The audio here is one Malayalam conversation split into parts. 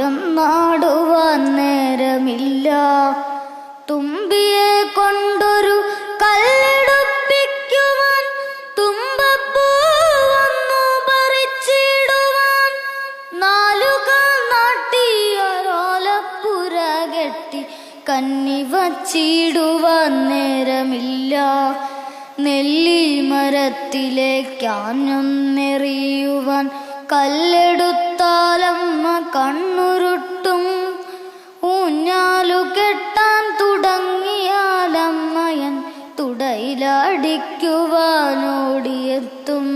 കുളിരൊന്നാടുവാൻ നേരമില്ല. തുമ്പിയെ കൊണ്ടൊരു കല്ലെടുപ്പിക്കുവാൻ, തുമ്പപ്പൂ വന്നു പറിച്ചിടുവാൻ, നാലുകാൽ നാട്ടിയൊരോലപ്പുര കെട്ടി കന്നി വച്ചിടുവാൻ നേരമില്ല. നെല്ലിമരത്തിലേക്കാഞ്ഞൊന്നെറിയുവാൻ കല്ലെടുത്താലമ്മ കണ്ണുരുട്ടും. ഊഞ്ഞാലു കെട്ടാൻ തുടങ്ങിയാലമ്മയൻ തുടയിലടിക്കുവാനോടിയെത്തും.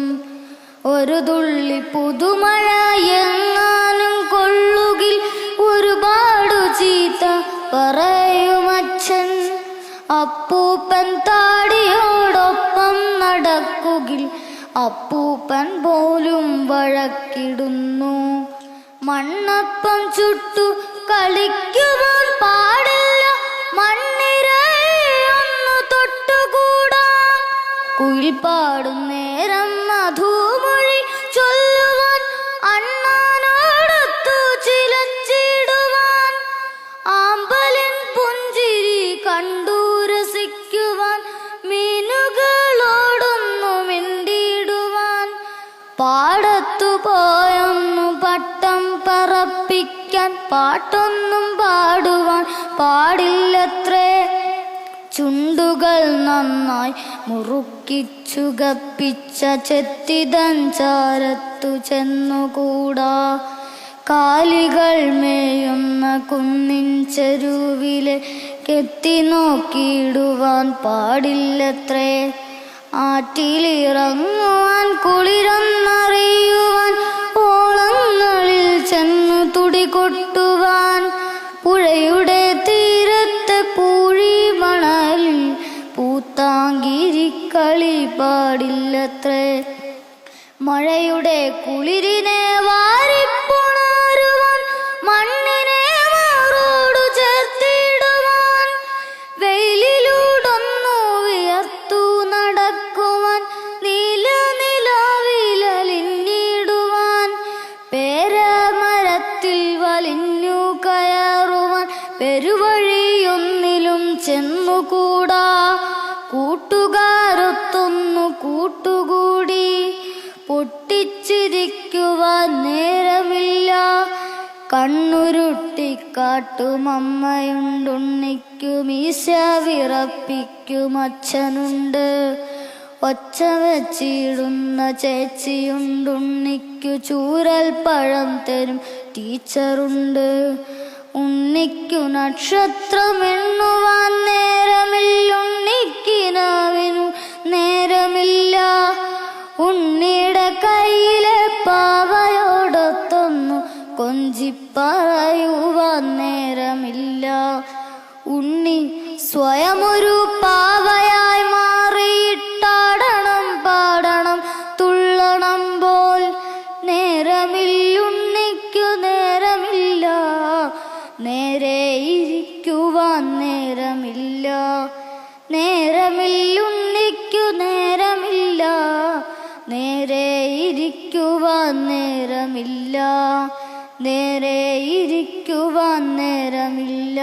ഒരു തുള്ളി പുതുമഴ എങ്ങാനും കൊള്ളുകിൽ ഒരുപാടു ചീത്ത പറയുമച്ഛൻ. അപ്പൂപ്പൻ താടിയോടൊപ്പം നടക്കുകിൽ അപ്പൂപ്പൻ പോലും വഴക്കിടുന്നു. മണ്ണപ്പം ചുട്ടു കളിക്കുവാൻ പാടില്ല, മണ്ണിരയൊന്നു തൊട്ടുകൂടാ. കുയിൽ പാടും നേരം മധുമൊഴി ചൊല്ലുവാൻ, അണ്ണാനോടൊത്തു ചിലച്ചിടുവാൻ, ആമ്പലിൻ പുഞ്ചിരി കണ്ടു രസിക്കുവാൻ, മീനുകളോടൊന്നു മിണ്ടിടുവാൻ. പാടത്തു പോയൊന്നു പട്ടം പറപ്പിക്കാൻ, പാട്ടൊന്നും പാടുവാൻ പാടില്ലത്രേ. ചുണ്ടുകൾ നന്നായി മുറുക്കിച്ചുകപ്പിച്ച ചെത്തിതൻ ചാരത്തു ചെന്നുകൂടാ. കാലികൾ മേയുന്ന കുന്നിൻ ചെരുവിലെ കെത്തി നോക്കിയിടുവാൻ പാടില്ലത്രേ. ആറ്റിലിറങ്ങുവാൻ കുളിരൊന്നറിയുവാൻ, ഓളങ്ങളിൽ ചെന്നു തുടികൊട്ടുവാൻ, പുഴയുടെ തീരത്തെ പൂഴിമണലിൽ പൂത്താങ്കിരിക്കളി പാടില്ലത്രേ. മഴയുടെ കുളിരിനെ വാരിപ്പുണരുവാൻ, മണ്ണിനെ മാറോടു ചേർത്തിടുവാൻ, വെയിലിലൂടൊന്നു വിയർത്തു നടക്കുവാൻ, നീലനിലാവിലലിഞ്ഞിടുവാൻ, പേരമരത്തിൽ വലിഞ്ഞു കയറുവാൻ, പെരുവഴിയൊന്നിലും ചെന്നുകൂടാ. കൂട്ടുകാരൊത്തൊന്നു കൂട്ടുകൂടി പൊട്ടിച്ചിരിക്കുവാൻ നേരമില്ല. കണ്ണുരുട്ടിക്കാട്ടുമമ്മയുണ്ടുണ്ണിക്കു, മീശ വിറപ്പിക്കും അച്ഛനുണ്ട്. ഒച്ച വെച്ചിടുന്ന ചേച്ചിയുണ്ടുണ്ണിക്കു, ചൂരൽ പഴം തരും ടീച്ചറുണ്ട്. ഉണ്ണിക്കു നക്ഷത്രമെണ്ണുവാൻ നേരമില്ല, ഉണ്ണിക്കിനാവിനു നേരമില്ല. ഉണ്ണിയുടെ കയ്യിലെ പാവയോടൊത്തൊന്നു കൊഞ്ചിപ്പറയുവാൻ നേരമില്ല. ഉണ്ണി സ്വയമൊരു പാവയായി മാറിയിട്ടാടണം, പാടണം, തുള്ളണം പോൽ. നേരമില്ലുണ്ണിക്കു നേരമില്ല, നേരെ ഇരിക്കുവാൻ നേരമില്ല. നേരമില്ലുണ്ണിക്കു നേരമില്ല, നേരെ ഇരിക്കുവാൻ നേരമില്ല. നേരെ ഇരിക്കുവാൻ നേരമില്ല.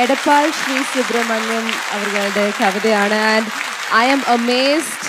എടപ്പാൾ ശ്രീ സുബ്രഹ്മണ്യം അവരുടെ കവിതയാണ്. And I am amazed